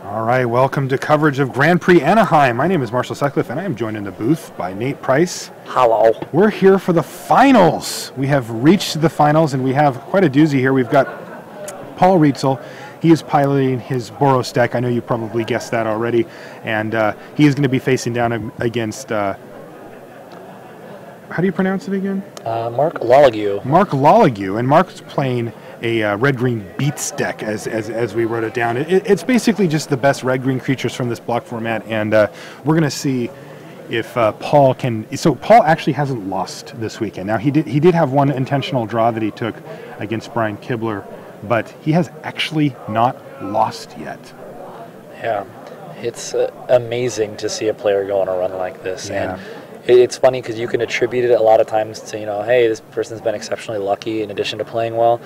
All right, welcome to coverage of Grand Prix Anaheim. My name is Marshall Sutcliffe, and I am joined in the booth by Nate Price. Hello. We're here for the finals. We have reached the finals, and we have quite a doozy here. We've got Paul Rietzl. He is piloting his Boros deck. I know you probably guessed that already. And he is going to be facing down against, how do you pronounce it again? Marc Lalague. Marc Lalague. And Marc's playing a red-green beats deck, as we wrote it down. It's basically just the best red-green creatures from this block format, and we're going to see if Paul can. So Paul actually hasn't lost this weekend. Now he did have one intentional draw that he took against Brian Kibler, but he has actually not lost yet. Yeah, it's amazing to see a player go on a run like this, Yeah. and it's funny because you can attribute it a lot of times to, hey, this person's been exceptionally lucky in addition to playing well.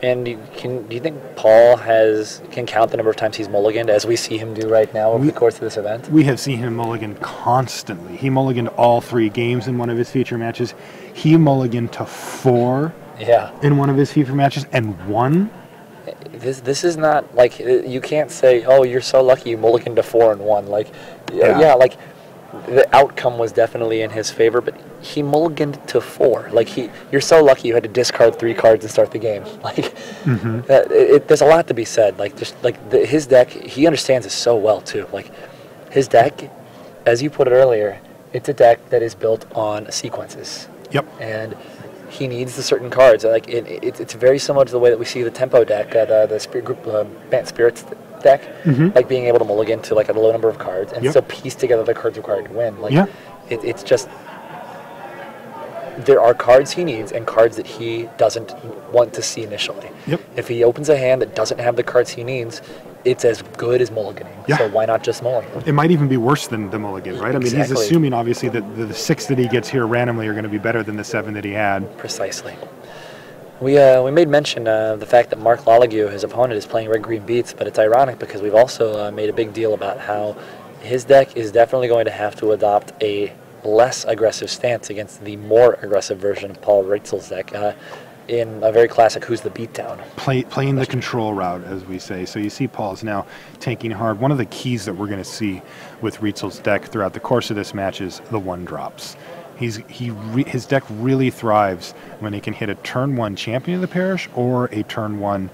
And do you think Paul can count the number of times he's mulliganed, as we see him do right now over the course of this event? We have seen him mulligan constantly. He mulliganed all 3 games in one of his feature matches. He mulliganed to 4 in one of his feature matches and won. This is not like, you can't say, oh, you're so lucky you mulliganed to 4 and won. Like, like the outcome was definitely in his favor, but he mulliganed to 4. Like, you're so lucky you had to discard 3 cards and start the game. Like, there's a lot to be said. Like, just like his deck, he understands it so well too. Like, his deck, as you put it earlier, it's a deck that is built on sequences. Yep. And he needs the certain cards. Like, it's very similar to the way that we see the tempo deck, the Spirit Group Bant Spirits deck, like being able to mulligan to like a low number of cards and still piece together the cards required to win. Like, it's just, there are cards he needs and cards that he doesn't want to see initially. Yep. If he opens a hand that doesn't have the cards he needs, it's as good as mulliganing. Yeah. So why not just mulligan? It might even be worse than the mulligan, right? I mean, he's Exactly. assuming obviously that the 6 that he gets here randomly are going to be better than the 7 that he had. Precisely. We made mention of the fact that Marc Lalague, his opponent, is playing red-green beats, but it's ironic because we've also made a big deal about how his deck is definitely going to have to adopt a less aggressive stance against the more aggressive version of Paul Rietzl's deck in a very classic Who's the Beatdown. Playing the control route, as we say. So you see Paul's now taking hard. One of the keys that we're going to see with Rietzl's deck throughout the course of this match is the 1-drops. His deck really thrives when he can hit a turn 1 Champion of the Parish or a turn 1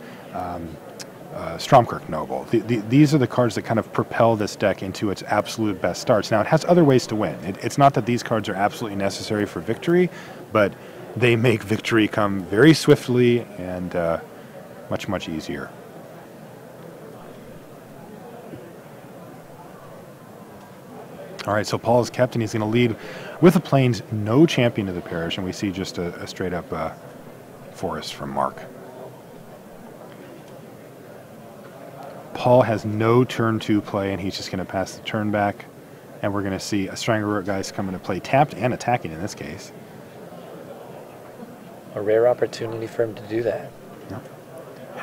Stromkirk Noble. These are the cards that kind of propel this deck into its absolute best starts. Now, it has other ways to win. It's not that these cards are absolutely necessary for victory, but they make victory come very swiftly and much, much easier. All right, so Paul is captain. He's going to lead with the Plains, no Champion of the Parish, and we see just a straight-up Forest from Marc. Paul has no turn 2 play, and he's just going to pass the turn back, and we're going to see a Strangleroot Geist come into play, tapped and attacking in this case. A rare opportunity for him to do that. Yep.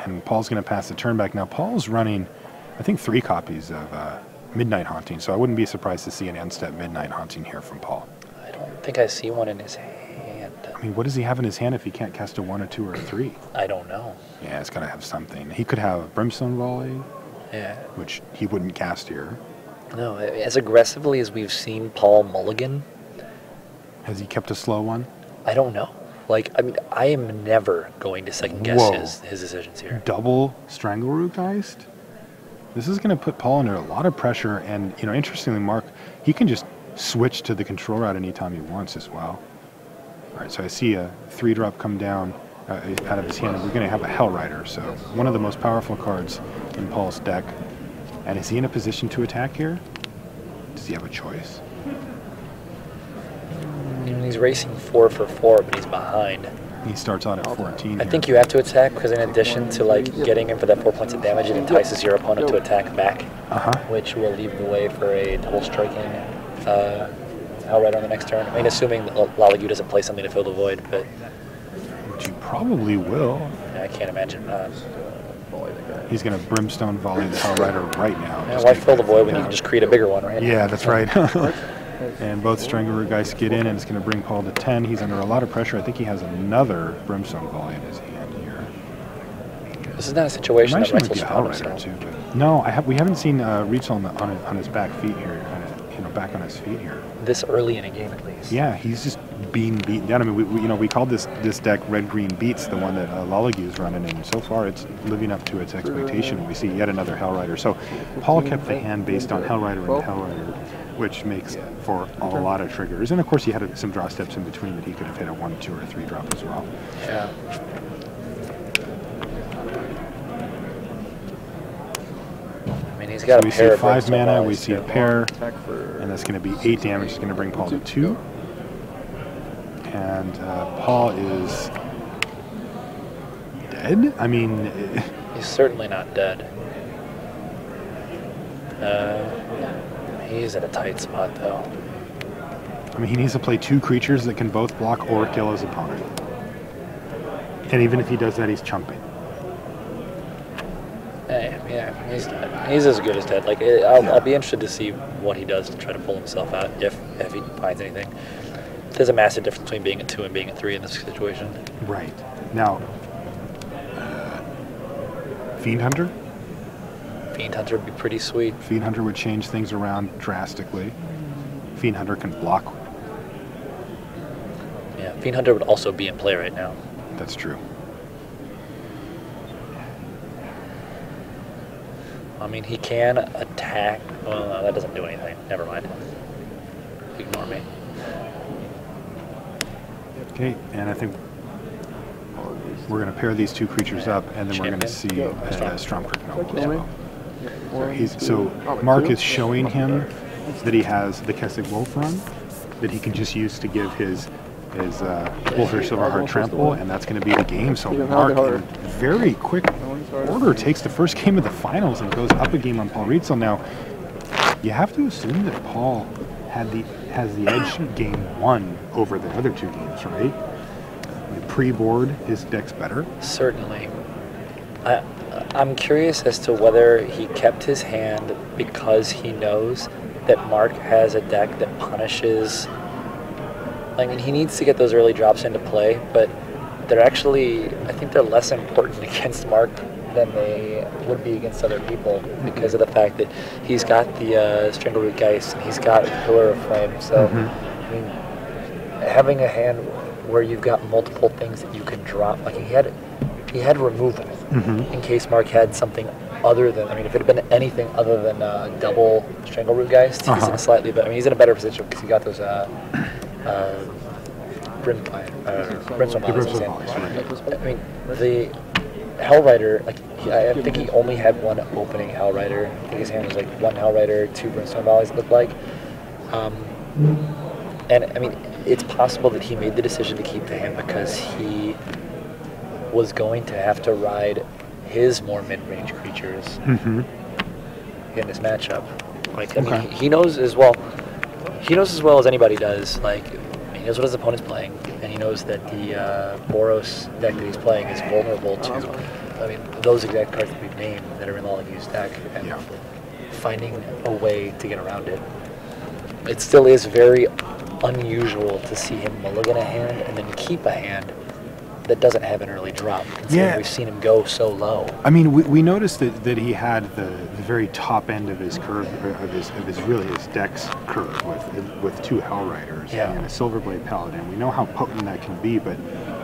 And Paul's going to pass the turn back. Now, Paul's running, I think, 3 copies of Midnight Haunting, so I wouldn't be surprised to see an end-step Midnight Haunting here from Paul. I don't think I see one in his hand. I mean, what does he have in his hand if he can't cast a 1, a 2, or a 3? I don't know. Yeah, it's got to have something. He could have Brimstone Volley, which he wouldn't cast here. No, as aggressively as we've seen Paul mulligan. Has he kept a slow one? I don't know. Like, I mean, I am never going to second-guess his decisions here. Double Strangleroot Geist? This is going to put Paul under a lot of pressure, and, interestingly, Marc, he can just switch to the control route anytime he wants as well. All right, so I see a 3-drop come down out of his hand, and we're going to have a Hell Rider, so one of the most powerful cards in Paul's deck. And is he in a position to attack here? Does he have a choice? He's racing 4 for 4, but he's behind. He starts out at 14. I think you have to attack because in addition to getting him for that 4 points of damage, it entices your opponent to attack back, which will leave the way for a double striking outright on the next turn. I mean, assuming that Lalague doesn't play something to fill the void, but which he probably will. I can't imagine. He's going to Brimstone Volley the Hell Rider right now. Why fill the void when you can just create a bigger one, right? Yeah, that's right. And both Strangler guys get in, and it's going to bring Paul to 10. He's under a lot of pressure. I think he has another Brimstone Volley in his hand here. This is not a situation that Rietzl's found Outrider himself. too, but no, we haven't seen Rietzl on his back feet here, back on his feet here. This early in a game, at least. Yeah, he's just being beaten down. I mean, we called this deck Red Green Beats, the one that Lalague is running, and so far it's living up to its expectation. We see yet another Hellrider. So Paul kept the hand based on Hellrider and Hellrider, which makes for a lot of triggers. And of course, he had some draw steps in between that he could have hit a 1, 2, or 3 drop as well. Yeah. He's got so we see 5 mana, we see a pair, and that's going to be 8 damage. It's going to bring Paul to 2. And Paul is dead? I mean... He's certainly not dead. He's at a tight spot, though. I mean, he needs to play 2 creatures that can both block or kill his opponent. And even if he does that, he's chumping. Yeah, he's dead. He's as good as dead. Like, I'll be interested to see what he does to try to pull himself out, if he finds anything. There's a massive difference between being at 2 and being at 3 in this situation. Right. Now, Fiend Hunter? Fiend Hunter would be pretty sweet. Fiend Hunter would change things around drastically. Fiend Hunter can block. Yeah, Fiend Hunter would also be in play right now. That's true. I mean, he can attack. Well, no, that doesn't do anything. Never mind. Ignore me. Okay, and I think we're going to pair these 2 creatures up, and then we're going to see Stromkirk Noble as well. So Marc is showing him that he has the Kessig Wolf run that he can just use to give his Wolfir Silverheart Trample, and that's going to be the game. So Marc, in very quick order, takes the first game of the finals and goes up a game on Paul Rietzl. Now, you have to assume that Paul has the edge game 1 over the other 2 games, right? Pre-board, his deck's better. Certainly. I'm curious as to whether he kept his hand because he knows that Marc has a deck that punishes. I mean, he needs to get those early drops into play, but they're actually, I think they're less important against Marc than they would be against other people because of the fact that he's got the Strangleroot Geist and he's got Pillar of Flame. So, I mean, having a hand where you've got multiple things that you can drop, like he had removal in case Marc had something other than, I mean, if it had been anything other than double Strangleroot Geist, he's in a slightly better, I mean, he's in a better position because he got those Brimstone Volleys. I mean, the Hellrider, like, I think he only had 1 opening Hellrider. I think his hand was like 1 Hellrider, 2 Brimstone Volleys, it looked like. And, I mean, it's possible that he made the decision to keep the hand because he was going to have to ride his more mid-range creatures in this matchup. Like, I mean, he knows as well as anybody does. Like, he knows what his opponent's playing, and he knows that the Boros deck that he's playing is vulnerable to, I mean, those exact cards that we've named that are in Lalague's deck, and finding a way to get around it. It still is very unusual to see him mulligan a hand and then keep a hand that doesn't have an early drop. Considering we've seen him go so low. I mean, we noticed that he had the very top end of his curve, his deck's curve with 2 Hellriders and a Silverblade Paladin. We know how potent that can be, but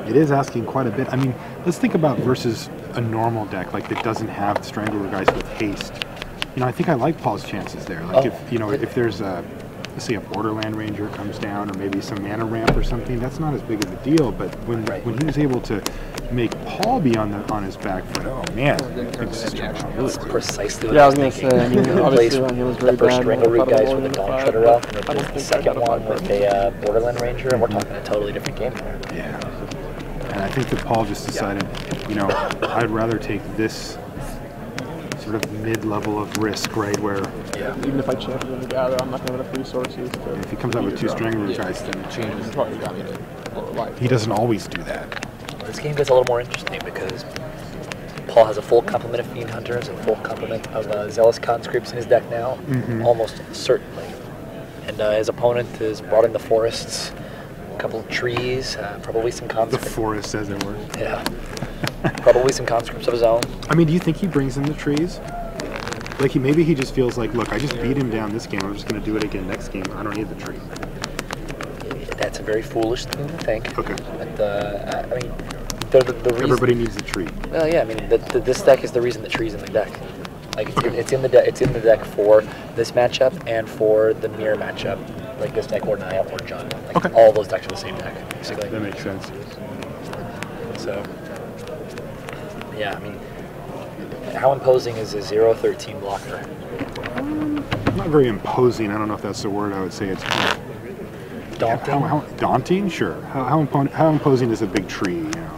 it is asking quite a bit. I mean, let's think about versus a normal deck like that doesn't have Strangler guys with haste. You know, I think I like Paul's chances there. Like if there's a, let's say, a Borderland Ranger comes down, or maybe some mana ramp or something, that's not as big of a deal. But when he was able to make Paul be on his back foot, oh man, that's precisely what I was thinking. Obviously, when he was very the first bad, Strangleroot guys with a Dawn Shredder up, and then the second one with a Borderland Ranger, and we're talking a totally different game there. Yeah, and I think that Paul just decided, you know, I'd rather take this sort of mid-level of risk, right, where even if I champion the gather, I'm not going to have enough resources to, if he comes out with 2 Strangleroot guys, then it changes. Probably got me to lower life. He doesn't always do that. This game gets a little more interesting because Paul has a full complement of Fiend Hunters and a full complement of Zealous Conscripts in his deck now, almost certainly. And his opponent has brought in the forests, a couple of trees, probably some The conscripts. forest, as it were. Yeah. Probably some conscripts of his own. I mean, do you think he brings in the trees? Like, maybe he just feels like, look, I just beat him down this game. I'm just going to do it again next game. I don't need the tree. That's a very foolish thing to think. Okay. But, I mean, the reason... Everybody needs the tree. Well, yeah, I mean, this deck is the reason the tree's in the deck. Like, it's in the deck for this matchup and for the mirror matchup. Like this deck or Naya or John. Like, Okay. all those decks are the same deck, basically. That makes sense. So, yeah, I mean, how imposing is a 0-13 blocker? Not very imposing. I don't know if that's the word I would say. It's Daunting? how daunting? Sure. How imposing is a big tree? You know,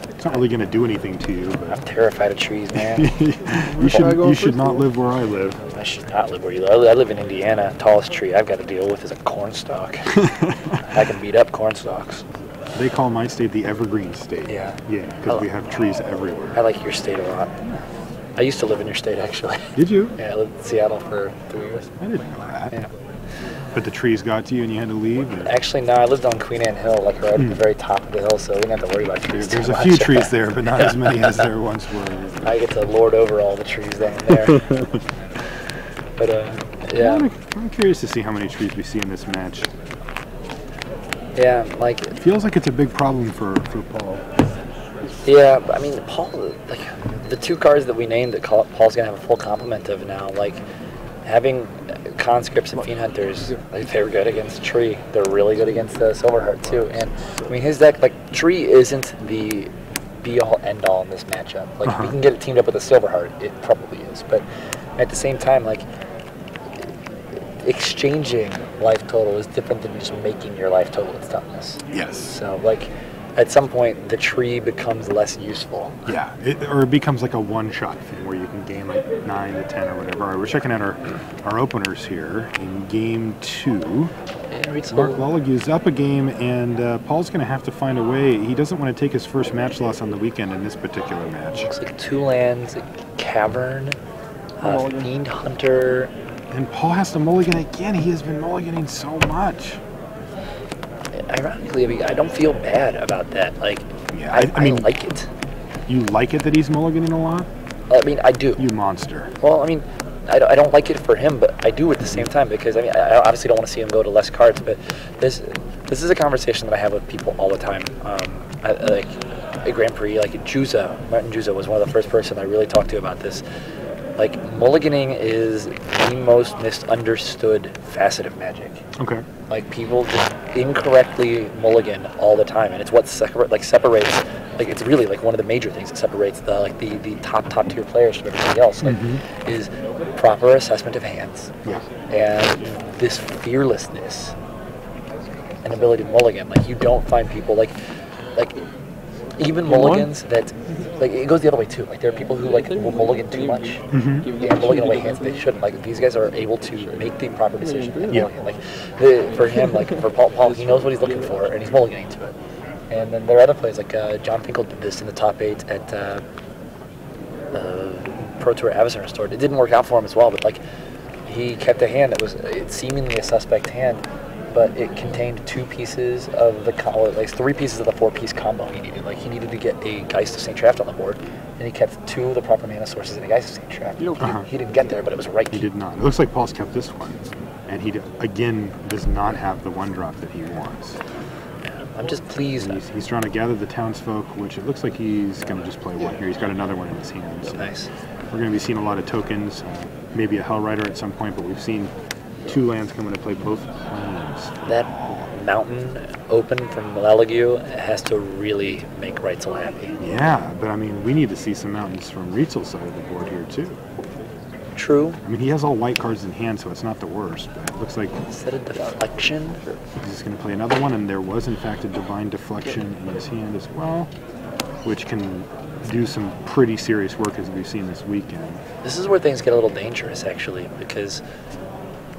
it's not really going to do anything to you. But I'm terrified of trees, man. you should not live where I live. I should not live where you live. I live in Indiana. Tallest tree I've got to deal with is a cornstalk. I can beat up cornstalks. They call my state the evergreen state. Yeah. Yeah, because we have trees everywhere. I like your state a lot. I used to live in your state, actually. Did you? Yeah, I lived in Seattle for 3 years. I didn't know that. Yeah. But the trees got to you and you had to leave? Or? Actually, no, I lived on Queen Anne Hill, like right at the very top of the hill, so we didn't have to worry about trees There's too a much. few trees there, but not as many as there once were. I get to lord over all the trees down there. But, yeah. I'm curious to see how many trees we see in this match. Yeah, like... It feels like it's a big problem for Paul. Yeah, but I mean, Paul, like, the 2 cards that we named that Paul's going to have a full complement of now, like, having conscripts and fiend hunters, like, they're good against tree. They're really good against the Silverheart, too. And, I mean, his deck, like, tree isn't the be-all, end-all in this matchup. Like, if he can get it teamed up with a Silverheart, it probably is. But at the same time, like, exchanging life total is different than just making your life total its toughness. Yes. So, like, at some point, the tree becomes less useful. Yeah, or it becomes like a one-shot thing where you can gain like 9 to 10 or whatever. All right, we're checking out our openers here in game 2. Marc Lalague is up a game, and Paul's going to have to find a way. He doesn't want to take his first match loss on the weekend in this particular match. Looks like 2 lands, a Cavern, Fiend Hunter. And Paul has to mulligan again. He has been mulliganing so much. Ironically, I mean, I don't feel bad about that. Like, Yeah, I mean, like it. You like it that he's mulliganing a lot? I mean, I do. You monster. Well, I mean, I don't like it for him, but I do at the same time because, I mean, I obviously don't want to see him go to less cards, but this is a conversation that I have with people all the time. Like, at Grand Prix, like, Martin Juza was one of the first person I really talked to about this. Like, mulliganing is the most misunderstood facet of Magic. Okay. Like, people just incorrectly mulligan all the time, and it's what separates. Like, it's really like one of the major things that separates the top tier players from everything else. Like, is proper assessment of hands. Yeah. And this fearlessness and ability to mulligan. Like, you don't find people like even mulligans that, like, it goes the other way too. Like, there are people who, like, will mulligan too much and mulligan away hands that they shouldn't. Like, these guys are able to make the proper decision and mulligan. Like, for him, like, for Paul, he knows what he's looking for and he's mulliganing to it. And then there are other plays, like John Finkel did this in the top 8 at Pro Tour Avacyn Restored. It didn't work out for him as well, but, like, he kept a hand that was seemingly a suspect hand, but it contained 2 pieces of the like 3 pieces of the 4-piece combo he needed. Like, he needed to get a Geist of St. Traft on the board, and he kept 2 of the proper mana sources in a Geist of St. Traft. He didn't get there, but it was right. He did not. It looks like Paul's kept this one, and he again does not have the 1-drop that he wants. I'm just pleased. He's trying to gather the townsfolk, which it looks like he's going to just play 1 here. He's got another one in his hand. So Nice. we're going to be seeing a lot of tokens, maybe a Hell Rider at some point, but we've seen 2 lands come into play both times. That mountain open from Lalague has to really make Rietzl happy. Yeah, but I mean, we need to see some mountains from Rietzl's side of the board here too. True. I mean, he has all white cards in hand, so it's not the worst, but it looks like Instead of Deflection, he's just going to play another one, and there was in fact a Divine Deflection in his hand as well, which can do some pretty serious work as we've seen this weekend. this is where things get a little dangerous, actually, because,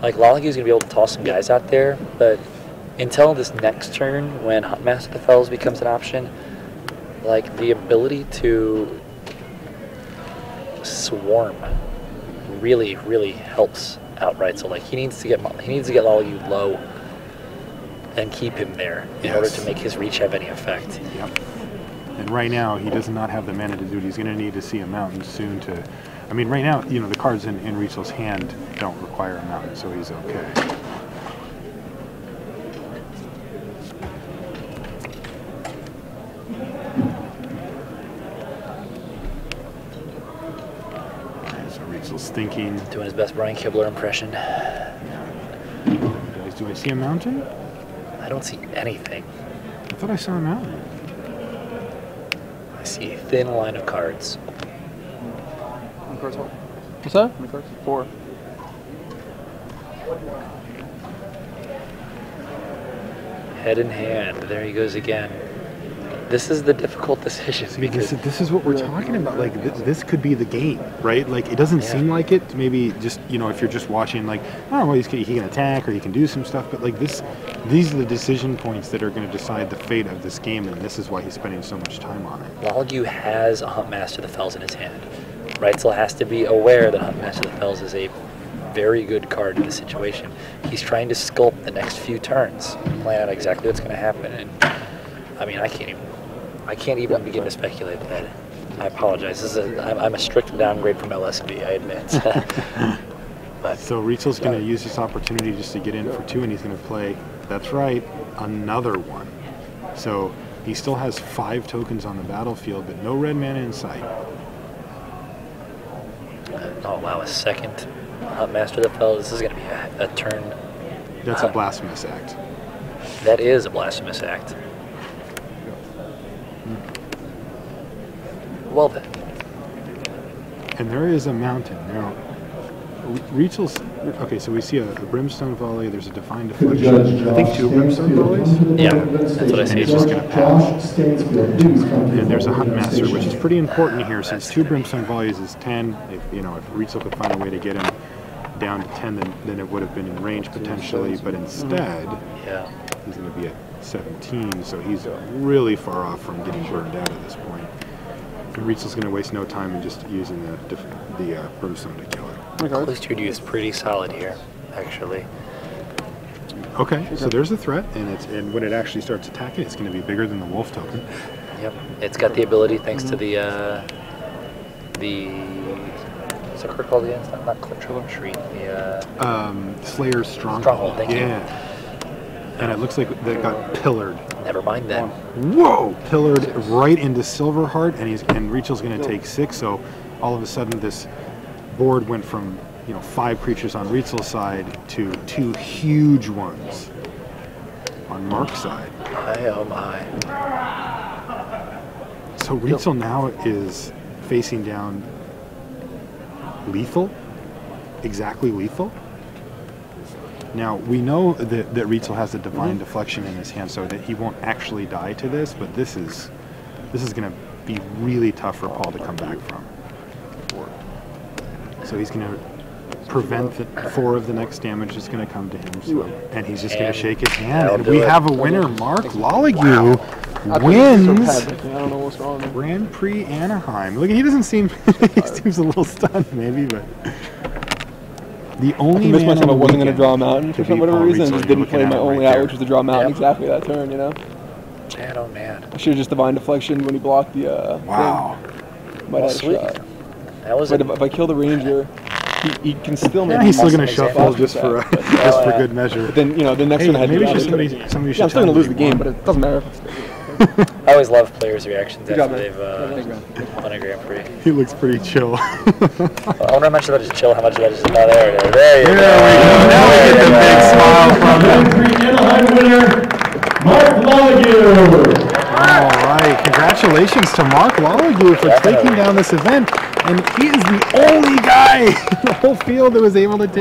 like, Lalague is going to be able to toss some guys out there, but until this next turn, when Huntmaster of the Fells becomes an option, like, the ability to swarm really, really helps outright. So like he needs to get Lalague low and keep him there in order to make his reach have any effect. Yep. And right now he does not have the mana to do it. He's going to need to see a mountain soon to. I mean, right now, you know, the cards in Rietzl's hand don't require a mountain, so he's okay. Rietzl's thinking. Doing his best Brian Kibler impression. Do I see a mountain? I don't see anything. I thought I saw a mountain. I see a thin line of cards. How many cards? What's that? How many cards? 4. Head in hand. There he goes again. This is the difficult decision. Because this is what we're talking about. Like, this could be the game, right? Like, it doesn't seem like it. Maybe just, you know, if you're just watching, like, oh, well, he can attack or he can do some stuff. But, like, these are the decision points that are going to decide the fate of this game. And this is why he's spending so much time on it. Lalague has a Huntmaster of the Fells in his hand. Rietzl has to be aware that Huntmaster of the Fells is a very good card in this situation. He's trying to sculpt the next few turns, plan out exactly what's going to happen. And, I mean, I can't even begin to speculate that. I apologize. I'm a strict downgrade from LSB, I admit. But so Rietzl's going to use this opportunity just to get in for 2, and he's going to play, that's right, another one. So he still has 5 tokens on the battlefield, but no red mana in sight. Oh, wow, a second Master of the Fells. This is going to be a turn. That's a blasphemous act. That is a blasphemous act. Well then. And there is a mountain. Now, Rietzl's, okay, so we see a Brimstone Volley, there's a Divine Deflection. I think 2 Brimstone Volleys. Yeah, that's what I see. He's just going to pass. And there's a Huntmaster, which is pretty important here, since 2 Brimstone Volleys is 10. If Rietzl could find a way to get him down to 10, then it would have been in range potentially, but instead, he's going to be at 17, so he's really far off from getting burned out at this point. And Rietzl's going to waste no time in just using the Brimstone to kill it. Close to is pretty solid here, actually. Okay, so there's a threat, and when it actually starts attacking, it's going to be bigger than the Wolf token. Yep, it's got the ability thanks to the what's the card called again? It's not Triple Retreat. Slayer's Stronghold. Stronghold, thank you. And it looks like they got pillared. Never mind then. Whoa! Pillared right into Silverheart, and Rietzl's going to take 6. So all of a sudden, this board went from 5 creatures on Rietzl's side to 2 huge ones on Marc's side. My oh my! So Rietzl now is facing down lethal, exactly lethal. Now, we know that Rietzl has a Divine Deflection in his hand, so that he won't actually die to this, but this is going to be really tough for Paul to come back from. So he's going to prevent 4 of the next damage that's going to come to him, and he's just going to shake his hand. And we have a winner. Marc Lalague wins I don't know what's wrong. Grand Prix Anaheim. Look, he doesn't seem, he seems a little stunned maybe, but... The only I man myself I wasn't going to draw a mountain to for beat whatever Paul reason. Rietzl, I just you're didn't play looking my at it only right out, there. which was to draw a mountain exactly that turn, Man, oh man. I should have just Divine Deflection when he blocked the Wow. thing. Well, sweet. That was but if I kill the Ranger, he can still make He's still going to awesome shuffle example. just for good measure. But then, the next Hey, one I had maybe to just somebody yeah, should I'm tell still going to him lose he the game, won. but it doesn't matter. I always love players' reactions job, after man. they've won a Grand Prix. He looks pretty chill. I wonder how much of that is chill, how much of that is... Oh, there it is. There you go. Now we get the big smile from Grand Prix Anaheim winner, Marc Lalague. All right, congratulations to Marc Lalague for taking down this event, and he is the only guy in the whole field that was able to take